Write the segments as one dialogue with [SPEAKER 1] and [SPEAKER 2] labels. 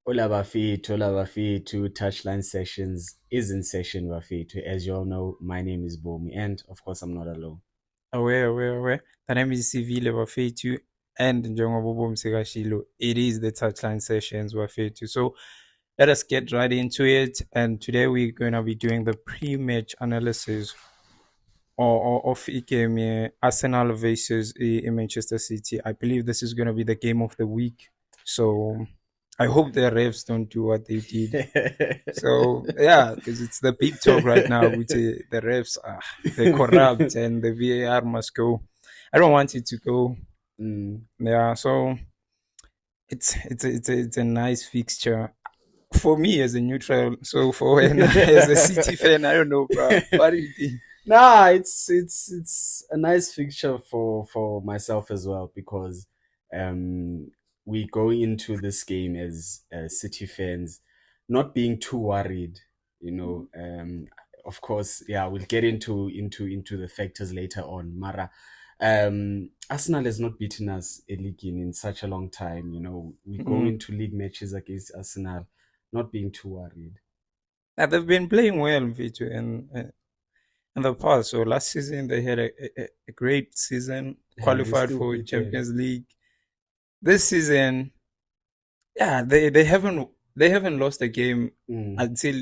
[SPEAKER 1] Hola Bafito, Touchline Sessions is in session Bafito. As you all know, my name is Bomi, and of course I'm not alone.
[SPEAKER 2] Aware. The name is Sivile Wafetu, and Njengoba Msekashilo. It is the touchline sessions Wafetu. So let us get right into it. And today we're going to be doing the pre-match analysis of game Arsenal versus Manchester City. I believe this is going to be the game of the week. So I hope the refs don't do what they did. So yeah, because it's the big talk right now. With the refs, they corrupt, and the VAR must go. I don't want it to go.
[SPEAKER 1] Mm.
[SPEAKER 2] Yeah, so it's a nice fixture for me as a neutral. So for when as a City fan, I don't know, bro. What do you think?
[SPEAKER 1] Nah, it's a nice fixture for myself as well because um we go into this game as City fans, not being too worried, you know. Of course, yeah, we'll get into the factors later on. Mara, Arsenal has not beaten us a league in such a long time. You know, we go
[SPEAKER 2] Mm.
[SPEAKER 1] into league matches against Arsenal, not being too worried.
[SPEAKER 2] Yeah, they've been playing well, Vito, and in the past. So last season they had a great season,
[SPEAKER 1] We
[SPEAKER 2] qualified
[SPEAKER 1] still
[SPEAKER 2] for
[SPEAKER 1] beat them.
[SPEAKER 2] Champions League. This season, yeah, they haven't lost a game
[SPEAKER 1] Mm.
[SPEAKER 2] until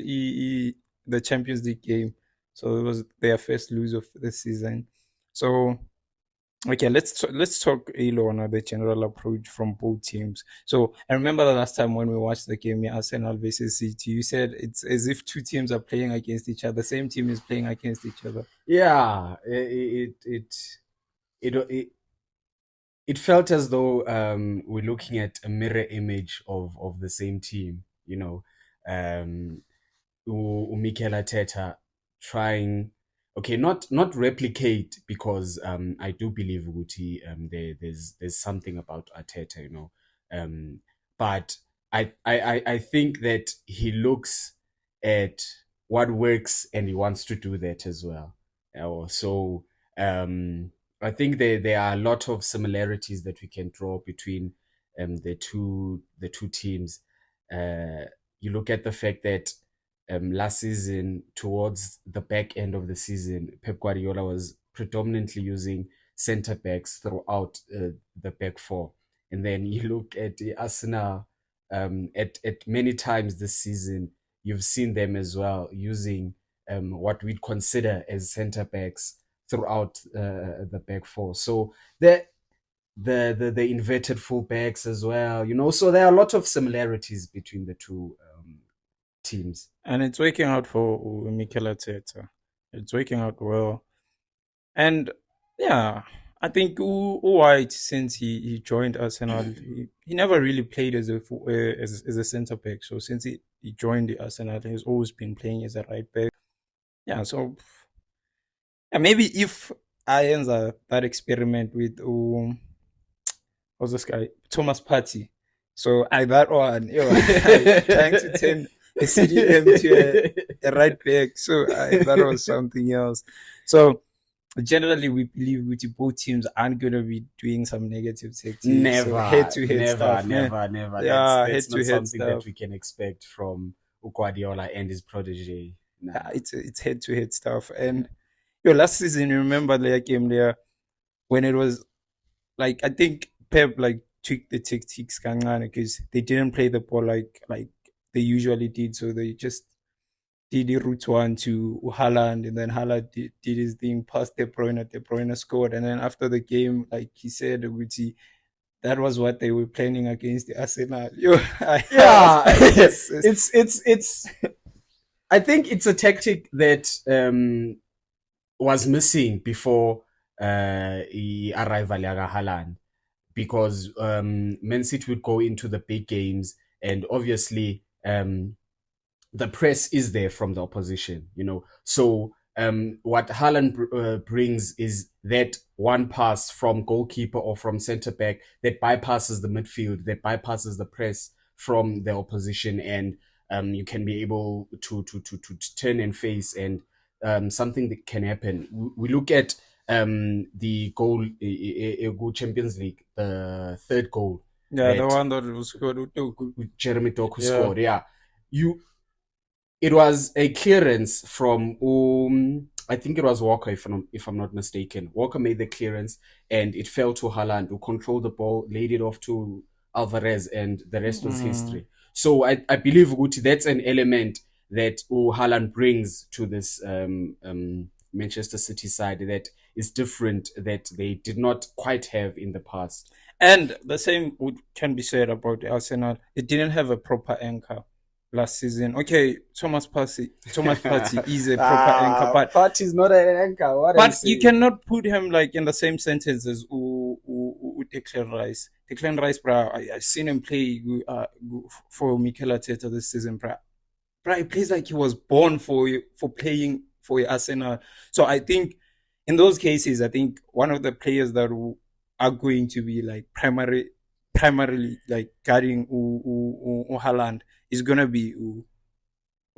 [SPEAKER 2] the Champions League game. So it was their first lose of the season. So okay, let's talk Elon the general approach from both teams. So I remember the last time when we watched the game, Arsenal versus City. You said it's as if two teams are playing against each other. The same team is playing against each other.
[SPEAKER 1] Yeah, it it it felt as though we're looking at a mirror image of the same team. You know, um, Mikel Arteta trying, okay, not replicate because I do believe Guti there's something about Arteta, you know, but I think that he looks at what works and he wants to do that as well. So um, I think there are a lot of similarities that we can draw between the two teams. Uh, you look at the fact that last season, towards the back end of the season, Pep Guardiola was predominantly using centre backs throughout the back four. And then you look at the Arsenal at many times this season, you've seen them as well using what we'd consider as centre backs throughout the back four. So the inverted full backs as well, you know. So there are a lot of similarities between the two teams.
[SPEAKER 2] And it's working out for Mikel Arteta. It's working out well. And yeah, I think White, since he joined Arsenal, he never really played as a centre back. So since he joined the Arsenal, he's always been playing as a right back. Yeah, so yeah, maybe if I answer that experiment with what's this guy Thomas Partey, so I that one, trying to turn a CDM to a right back. So that was something else. So generally we believe which both teams aren't going to be doing some negative tactics, so head
[SPEAKER 1] Never,
[SPEAKER 2] to head
[SPEAKER 1] never,
[SPEAKER 2] stuff, man.
[SPEAKER 1] never, never. That's
[SPEAKER 2] Yeah,
[SPEAKER 1] that's
[SPEAKER 2] head
[SPEAKER 1] not
[SPEAKER 2] to head
[SPEAKER 1] something that
[SPEAKER 2] stuff.
[SPEAKER 1] we can expect from Guardiola and his protege.
[SPEAKER 2] Yeah,
[SPEAKER 1] Nah.
[SPEAKER 2] it's head to head stuff. And your last season, you remember their game there when it was like, I think Pep like tweaked the tactics kancane because they didn't play the ball like they usually did, so they just did the route one to Haaland, and then Haaland did his thing past De Bruyne. De Bruyne scored, and then after the game, like he said, Guti, that was what they were planning against the Arsenal. Yo,
[SPEAKER 1] Yeah,
[SPEAKER 2] I was just
[SPEAKER 1] it's. I think it's a tactic that was missing before the arrival of Haaland, because Man City would go into the big games, and obviously the press is there from the opposition, you know. So what Haaland brings is that one pass from goalkeeper or from centre back that bypasses the midfield, that bypasses the press from the opposition, and you can be able to turn and face, and something that can happen. We look at the goal, Champions League, the third goal.
[SPEAKER 2] Yeah, the
[SPEAKER 1] that
[SPEAKER 2] one that was called Utoku.
[SPEAKER 1] Jeremy Doku
[SPEAKER 2] Yeah.
[SPEAKER 1] scored. Yeah, you it was a clearance from I think it was Walker, if I'm not mistaken. Walker made the clearance and it fell to Haaland, who controlled the ball, laid it off to Alvarez, and the rest was
[SPEAKER 2] Mm.
[SPEAKER 1] history. So I believe Guti, that's an element that Haaland brings to this Manchester City side that is different, that they did not quite have in the past.
[SPEAKER 2] And the same can be said about Arsenal. It didn't have a proper anchor last season. Okay, Thomas Partey is a proper anchor,
[SPEAKER 1] Party is not an anchor. What are you
[SPEAKER 2] but you
[SPEAKER 1] saying?
[SPEAKER 2] cannot put him like in the same sentence as Declan Rice. Declan Rice, bro, I seen him play for Mikel Arteta this season, bro. Bro, he plays like he was born for playing for Arsenal. So I think in those cases, I think one of the players that are going to be like primarily like guarding Haaland is gonna be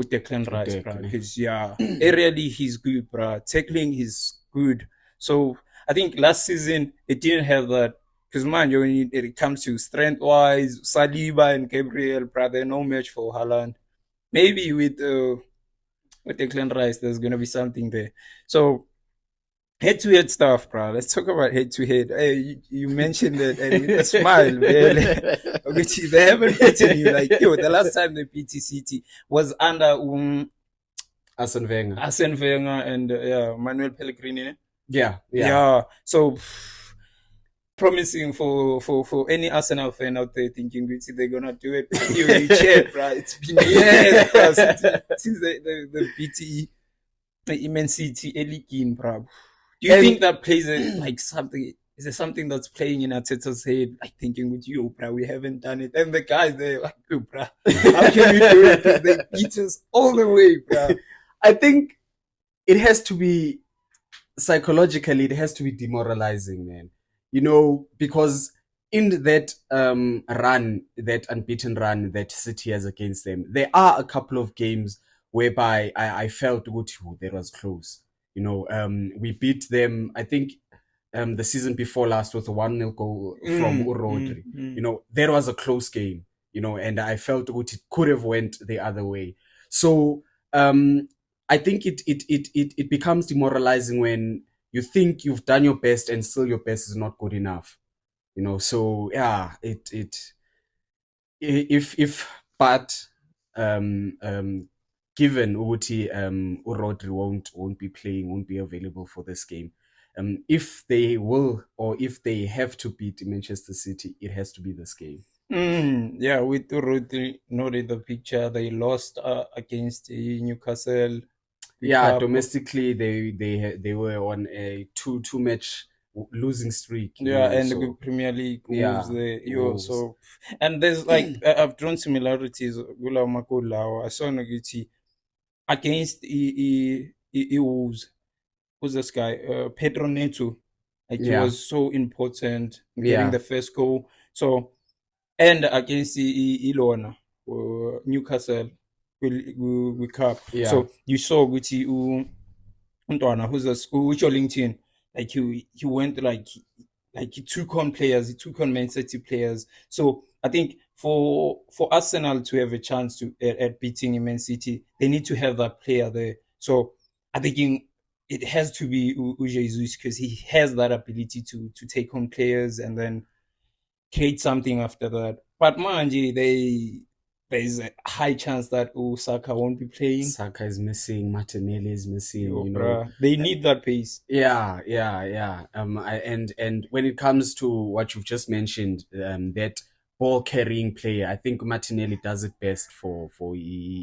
[SPEAKER 2] Declan Rice, bro.
[SPEAKER 1] Udek,
[SPEAKER 2] Because yeah, aerially he's good, bro. Tackling he's good. So I think last season it didn't have that. Because man, when it comes to strength wise, Saliba and Gabriel, bro, they're no match for Haaland. Maybe with Declan Rice, there's gonna be something there. So head to head stuff, bro. Let's talk about head to head. Hey, you mentioned it, and with a smile, man. Which they haven't beaten you. Like, yo, the last time they beat City was under
[SPEAKER 1] Arsene Wenger.
[SPEAKER 2] Arsene Wenger and yeah, Manuel Pellegrini.
[SPEAKER 1] Yeah, yeah.
[SPEAKER 2] Yeah, so promising for any Arsenal fan out there thinking they're gonna do it. You cheer, bro. It's been years, bro, since the BTE, the immensity, Elikin, bro. Do you think
[SPEAKER 1] And
[SPEAKER 2] that plays like something? Is there something that's playing in Arteta's head, like thinking with you, bro? We haven't done it, and the guys they're like, oh, bro, how can we do it? Because they beat us all the way, bro.
[SPEAKER 1] I think it has to be psychologically, it has to be demoralizing, man. Because in that run, that unbeaten run that City has against them, there are a couple of games whereby I felt that was close. We beat them, I think, the season before last with a 1-0 goal from Rodri. That was a close game, and I felt it could have went the other way. So I think it becomes demoralizing when you think you've done your best and still your best is not good enough. So yeah, if but given Uti Rodri won't be playing, won't be available for this game. If they will or if they have to beat Manchester City, it has to be this game.
[SPEAKER 2] Yeah, with Rodri not in the picture, they lost against Newcastle.
[SPEAKER 1] Yeah,
[SPEAKER 2] Cup.
[SPEAKER 1] domestically they were on a two match losing streak.
[SPEAKER 2] Yeah, and the
[SPEAKER 1] So
[SPEAKER 2] Premier League moves
[SPEAKER 1] yeah,
[SPEAKER 2] the yo.
[SPEAKER 1] Wolves.
[SPEAKER 2] So and there's like I've drawn similarities. Gula Makula, I saw Noguchi against Wolves. Who's this guy? Pedro Neto. Like he
[SPEAKER 1] Yeah,
[SPEAKER 2] was so important in getting
[SPEAKER 1] yeah,
[SPEAKER 2] the first goal. So and against Ilona, Newcastle, we cup.
[SPEAKER 1] yeah,
[SPEAKER 2] So you saw Gucci Untwana, who's a school, which your LinkedIn, like he went like he took on players, he took on Man City players. So I think for Arsenal to have a chance at beating Man City, they need to have that player there. So I think it has to be Jesus because he has that ability to take on players and then create something after that. But Manji, there's a high chance that Osaka won't be playing.
[SPEAKER 1] Saka is missing, Martinelli is missing.
[SPEAKER 2] Yo, bruh, they need that pace.
[SPEAKER 1] Yeah, yeah, yeah. And when it comes to what you've just mentioned, that ball carrying player, I think Martinelli does it best for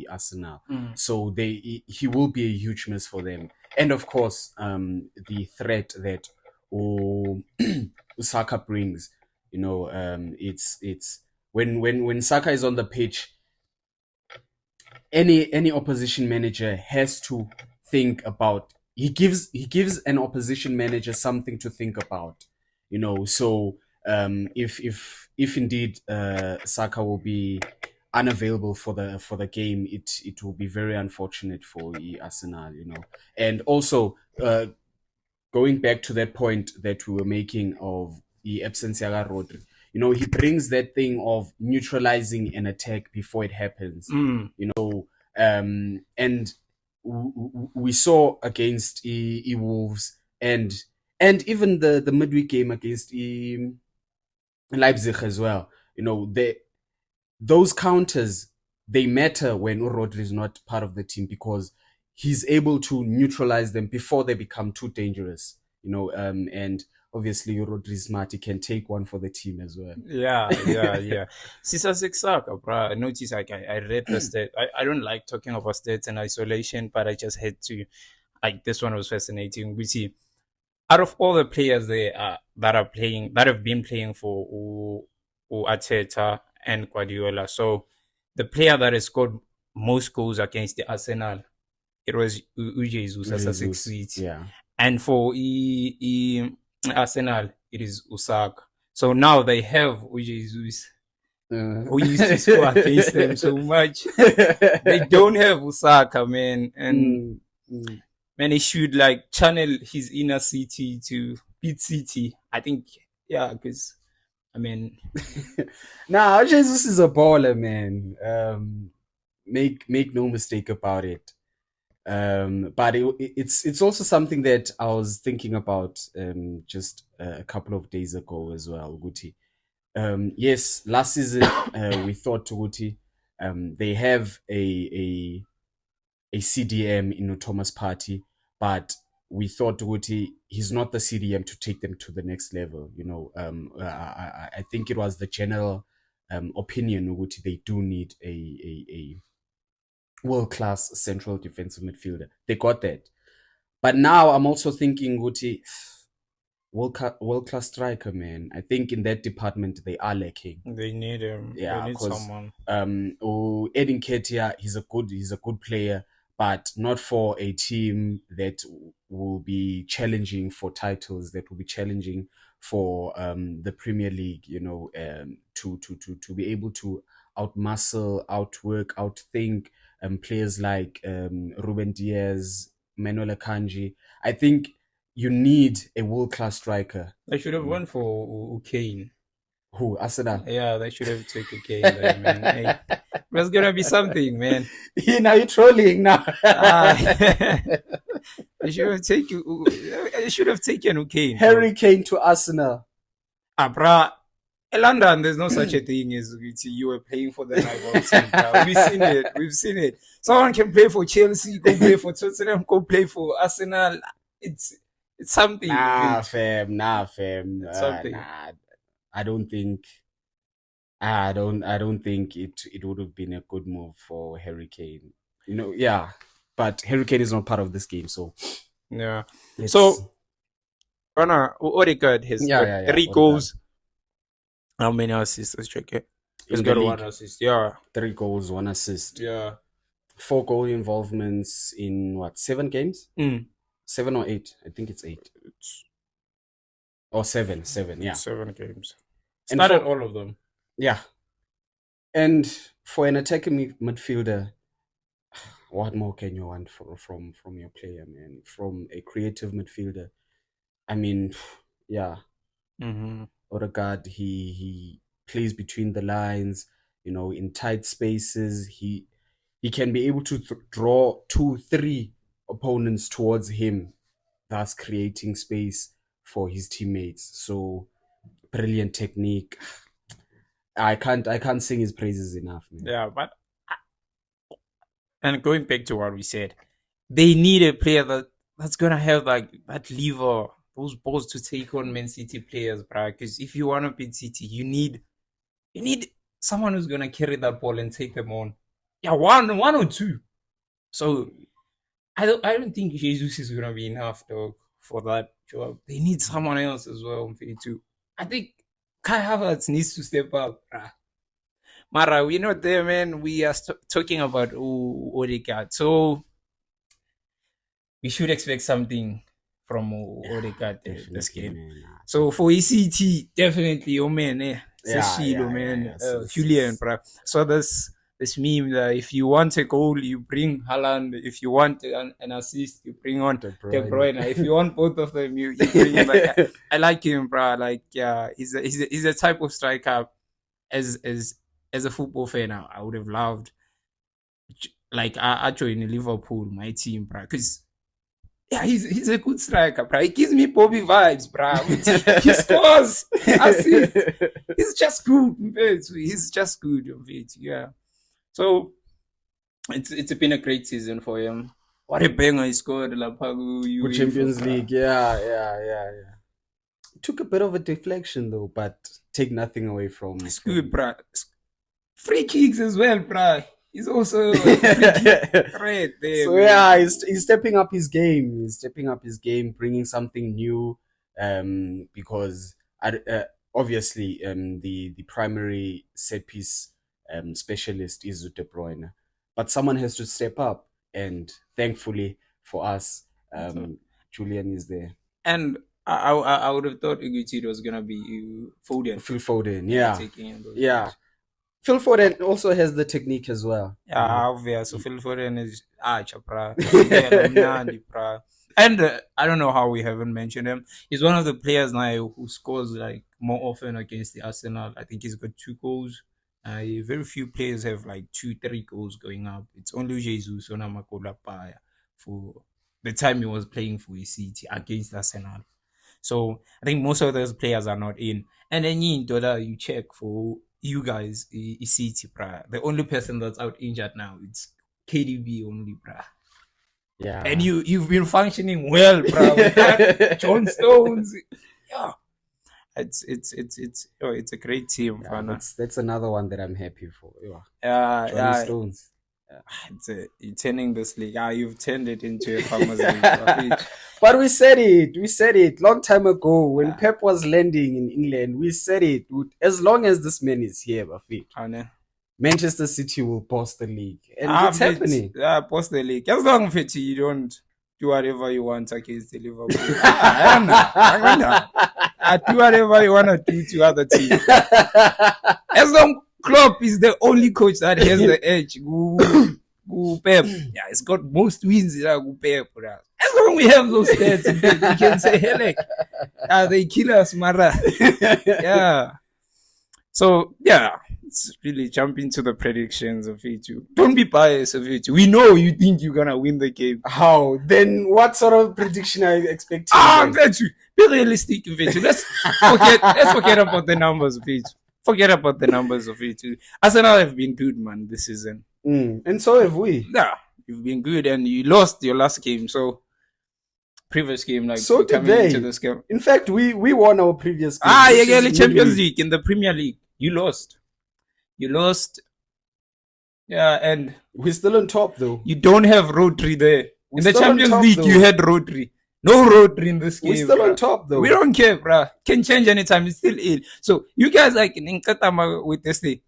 [SPEAKER 1] Arsenal.
[SPEAKER 2] Mm.
[SPEAKER 1] So he will be a huge miss for them. And of course, the threat that Saka brings, it's when Saka is on the pitch, any opposition manager has to think about. He gives an opposition manager something to think about. So if indeed Saka will be unavailable for the game, it will be very unfortunate for Arsenal. And also going back to that point that we were making of the absence of Rodri. he brings that thing of neutralizing an attack before it happens. And we saw against Wolves and even the midweek game against Leipzig as well. Those counters, they matter when Rodri is not part of the team because he's able to neutralize them before they become too dangerous. And obviously Rodri is smart; he can take one for the team as well.
[SPEAKER 2] Yeah. Sisa Saka, bro. I noticed I read the stat. I don't like talking about stats in isolation, but I just had to. Like this one was fascinating. We see out of all the players that have been playing for Arteta and Guardiola. So the player that has scored most goals against the Arsenal, it was Jesus as a six feet.
[SPEAKER 1] Yeah.
[SPEAKER 2] And for Arsenal, it is Osaka. So now they have Jesus, who used to score against them so much. They don't have Osaka, man. And man, he should like channel his inner City to beat City. I think, yeah, because I mean,
[SPEAKER 1] nah, Jesus is a baller, man. Make no mistake about it. But it's also something that I was thinking about just a couple of days ago as well, Guti. Yes, last season we thought Guti, they have a CDM in Thomas Partey, but we thought Guti, he's not the CDM to take them to the next level. I think it was the general opinion Guti, they do need a world-class central defensive midfielder. They got that. But now I'm also thinking, Guti, world-class striker, man. I think in that department they are lacking.
[SPEAKER 2] They need him.
[SPEAKER 1] Yeah,
[SPEAKER 2] they need
[SPEAKER 1] because
[SPEAKER 2] someone.
[SPEAKER 1] Edin Ketia, he's a good player, but not for a team that will be challenging for titles, that will be challenging for the Premier League. To be able to outmuscle, outwork, outthink players like Ruben Diaz, Manuel Akanji. I think you need a world-class striker.
[SPEAKER 2] They should have won for Kane.
[SPEAKER 1] Who? Arsenal?
[SPEAKER 2] Yeah, they should have taken Kane there, man. Hey, there's gonna be something, man.
[SPEAKER 1] Now you're trolling now.
[SPEAKER 2] They should have taken Kane.
[SPEAKER 1] Harry Kane to Arsenal.
[SPEAKER 2] Bruh. In London, there's no such a thing as you were playing for the rival team. Bruh. We've seen it. Someone can play for Chelsea, go play for Tottenham, go play for Arsenal. It's something.
[SPEAKER 1] Nah, fam.
[SPEAKER 2] It's something.
[SPEAKER 1] I don't think. I don't think it would have been a good move for Harry Kane. Yeah, but Harry Kane is not part of this game, so
[SPEAKER 2] yeah. So, Odegaard has got 3 goals. How many assists? Let's check it. He's got 1 assist. Yeah.
[SPEAKER 1] 3 goals, 1 assist.
[SPEAKER 2] Yeah.
[SPEAKER 1] 4 goal involvements in 7 games? 7 or 8? I think it's 8. Or 7. Yeah.
[SPEAKER 2] 7 games. Started all of them.
[SPEAKER 1] Yeah. And for an attacking midfielder, what more can you want from your player, man? From a creative midfielder. I mean, yeah. Odegaard, he plays between the lines, in tight spaces. He can be able to draw 2-3 opponents towards him, thus creating space for his teammates. So brilliant technique. I can't sing his praises enough, man.
[SPEAKER 2] Yeah, but and going back to what we said, they need a player that's gonna have like that lever, those balls to take on Man City players, bro. Because if you want to beat City, you need someone who's gonna carry that ball and take them on. Yeah, one or two. So I don't think Jesus is gonna be enough, dog, for that job. They need someone else as well. I think Kai Havertz needs to step up. Mara, we're not there, man. We are talking about Odegaard. So we should expect something from Odegaard this game. Man. So for ECT, definitely, man. Julian, bro. So this meme that if you want a goal, you bring Haaland. If you want an assist, you bring on
[SPEAKER 1] De
[SPEAKER 2] De
[SPEAKER 1] Bruyne.
[SPEAKER 2] Bruyne. If you want both of them, you bring him. Like I like him, bro. Like yeah, he's a type of striker as as as a football fan, I would have loved. Like I joined Liverpool, my team, bro, because yeah, he's a good striker, bro. He gives me Bobby vibes, bro. He scores, assists. He's just good, he's just good, yeah. So it's been a great season for him. What a banger he scored, Lapagu,
[SPEAKER 1] Good Champions League. Yeah. It took a bit of a deflection though, but take nothing away
[SPEAKER 2] It's
[SPEAKER 1] from
[SPEAKER 2] good, bro. Free kicks as well, bro. He's also a free kick threat there.
[SPEAKER 1] So
[SPEAKER 2] man.
[SPEAKER 1] yeah, he's stepping up his game. He's stepping up his game, bringing something new. Because obviously, the primary set piece specialist is De Bruyne, but someone has to step up, and thankfully for us, Julian is there.
[SPEAKER 2] And I would have thought Uguchi was gonna be Foden.
[SPEAKER 1] Phil Foden, yeah,
[SPEAKER 2] Taking those
[SPEAKER 1] yeah.
[SPEAKER 2] goals.
[SPEAKER 1] Phil Foden also has the technique as well.
[SPEAKER 2] Yeah, obvious. So Phil Foden is chapra. Yeah, and I don't know how we haven't mentioned him. He's one of the players now who scores like more often against the Arsenal. I think he's got 2 goals. Very few players have like 2-3 goals going up. It's only Jesus Onamakola Paya for the time he was playing for his City against Arsenal. So I think most of those players are not in. And then you check for you guys, City, bruh. The only person that's out injured now it's KDB only, bruh.
[SPEAKER 1] Yeah,
[SPEAKER 2] And you've been functioning well, bruh. With that, John Stones, yeah. It's a great team,
[SPEAKER 1] yeah, that's another one that I'm happy for.
[SPEAKER 2] Yeah,
[SPEAKER 1] Stones.
[SPEAKER 2] You're turning this league. You've turned it into a farmers league.
[SPEAKER 1] But we said it long time ago when Pep was landing in England. We said it. As long as this man is here, Bafik, Manchester City will boss the league, and it's happening.
[SPEAKER 2] Yeah, boss the league. As long as you don't do whatever you want against the Liverpool. I do whatever you want to do to other teams. As long Klopp is the only coach that has the edge. Pep. Yeah, it's got most wins. Pep. As long as we have those stats, we can say, hey, they kill us, Mara. Yeah. So, yeah, let's really jump into the predictions of it. Don't be biased of it. We know you think you're going to win the game.
[SPEAKER 1] How? Then what sort of prediction are you expecting?
[SPEAKER 2] I'm glad you be realistic of it. Let's forget about the numbers of it. Forget about the numbers of it. Arsenal have been good, man, this season.
[SPEAKER 1] And so have we.
[SPEAKER 2] Yeah, you've been good and you lost your last game. So, previous game, like,
[SPEAKER 1] so did they. Into this game. In fact, we won our previous game.
[SPEAKER 2] Yeah, the Champions League in the Premier League. You lost. Yeah, and
[SPEAKER 1] we're still on top, though.
[SPEAKER 2] You don't have Rodri there. In the Champions League, you had Rodri. No Rodri in this game.
[SPEAKER 1] We're still on top, though.
[SPEAKER 2] We don't care, bruh. Can change anytime. It's still ill. So, you guys, like, in Nkatama with this thing,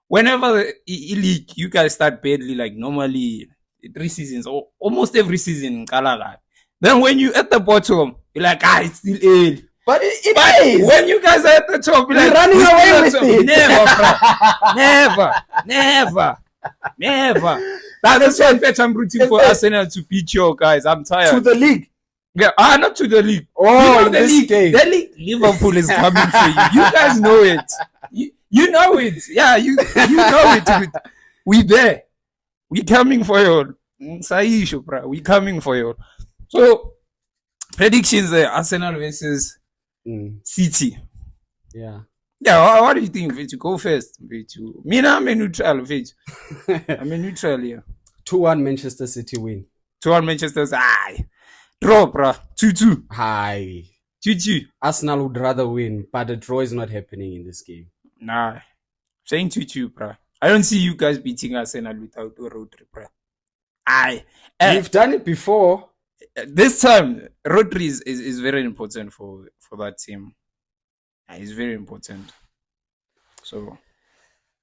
[SPEAKER 2] whenever league, you guys start badly, like, normally, 3 seasons, or almost every season, then when you at the bottom, you're like, it's still ill.
[SPEAKER 1] But it is.
[SPEAKER 2] When you guys are at the top, you're like,
[SPEAKER 1] running away with it.
[SPEAKER 2] Never. That's why I'm rooting for Arsenal to beat you guys. I'm tired.
[SPEAKER 1] To the league.
[SPEAKER 2] Yeah, not to the league.
[SPEAKER 1] Oh, the league.
[SPEAKER 2] The league, Liverpool is coming for you. You guys know it. You know it. Yeah, you know it. We there. We coming for you. Saisho, bro. We coming for you. So, predictions there. Arsenal versus City.
[SPEAKER 1] Yeah.
[SPEAKER 2] Yeah, what do you think, Vitu? Go first, Vitu. I'm a neutral, Vitu. I'm a neutral here.
[SPEAKER 1] 2-1 Manchester City win.
[SPEAKER 2] 2-1 Manchester City. Draw, bro. 2-2.
[SPEAKER 1] Hi.
[SPEAKER 2] 2-2.
[SPEAKER 1] Arsenal would rather win, but a draw is not happening in this game.
[SPEAKER 2] Nah. Saying 2-2, bro. I don't see you guys beating Arsenal without a Rodri, bro.
[SPEAKER 1] You've done it before.
[SPEAKER 2] This time, Rodri is very important for that team. It's very important. So,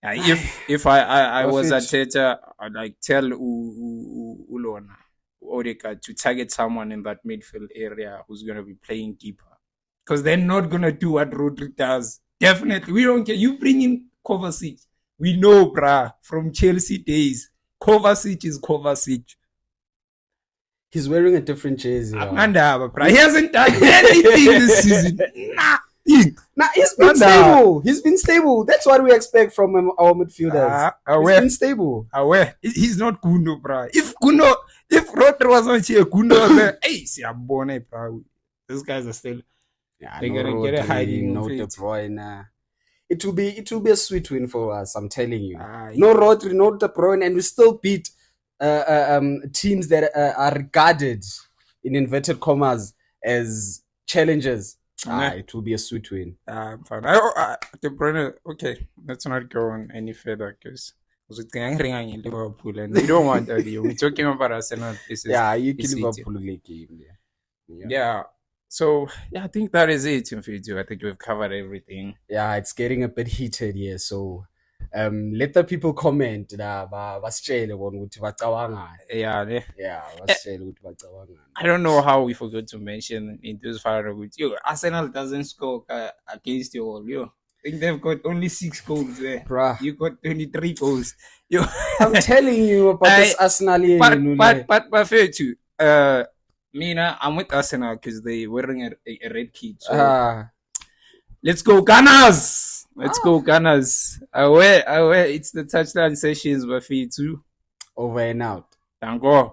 [SPEAKER 2] if I was at Teta, I'd like tell Ulona Odeka to target someone in that midfield area who's going to be playing deeper. Because they're not going to do what Rodri does. Definitely. We don't care. You bring in Kovacic. We know, bruh, from Chelsea days. Kovacic is Kovacic.
[SPEAKER 1] He's wearing a different jersey now.
[SPEAKER 2] Amanda, bruh. He hasn't done anything this season. Nothing.
[SPEAKER 1] Nah, he's been stable. He's been stable. That's what we expect from our midfielders. He's been stable.
[SPEAKER 2] He's not Kuno, bruh. If Rodri was not here, Kuno was there. Hey, see, I'm born, bruh. These guys are still.
[SPEAKER 1] Yeah,
[SPEAKER 2] they're
[SPEAKER 1] no
[SPEAKER 2] gonna
[SPEAKER 1] Rodri,
[SPEAKER 2] get a hiding.
[SPEAKER 1] no De Bruyne. It will be a sweet win for us. I'm telling you.
[SPEAKER 2] No
[SPEAKER 1] Rodri, no De Bruyne, and we still beat teams that are regarded in inverted commas as challengers. It will be a sweet win.
[SPEAKER 2] Fine. De Bruyne, okay, let's not go on any further because in Liverpool and we don't want that. We're talking about Arsenal.
[SPEAKER 1] Yeah, you can Liverpool game.
[SPEAKER 2] Yeah. So yeah, I think that is it in video. I think we've covered everything.
[SPEAKER 1] Yeah, it's getting a bit heated here, so let the people comment I
[SPEAKER 2] don't know how we forgot to mention in this far with you. Arsenal doesn't score against you all. I think they've got only 6 goals there.
[SPEAKER 1] Bruh.
[SPEAKER 2] You got 23 goals.
[SPEAKER 1] I'm telling you about this Arsenal here.
[SPEAKER 2] But fair too. I'm with Arsenal because they're wearing a red kit. So let's go Gunners! Let's go Gunners. Aware. It's the touchdown sessions, but for you too.
[SPEAKER 1] Over and out.
[SPEAKER 2] Thank God.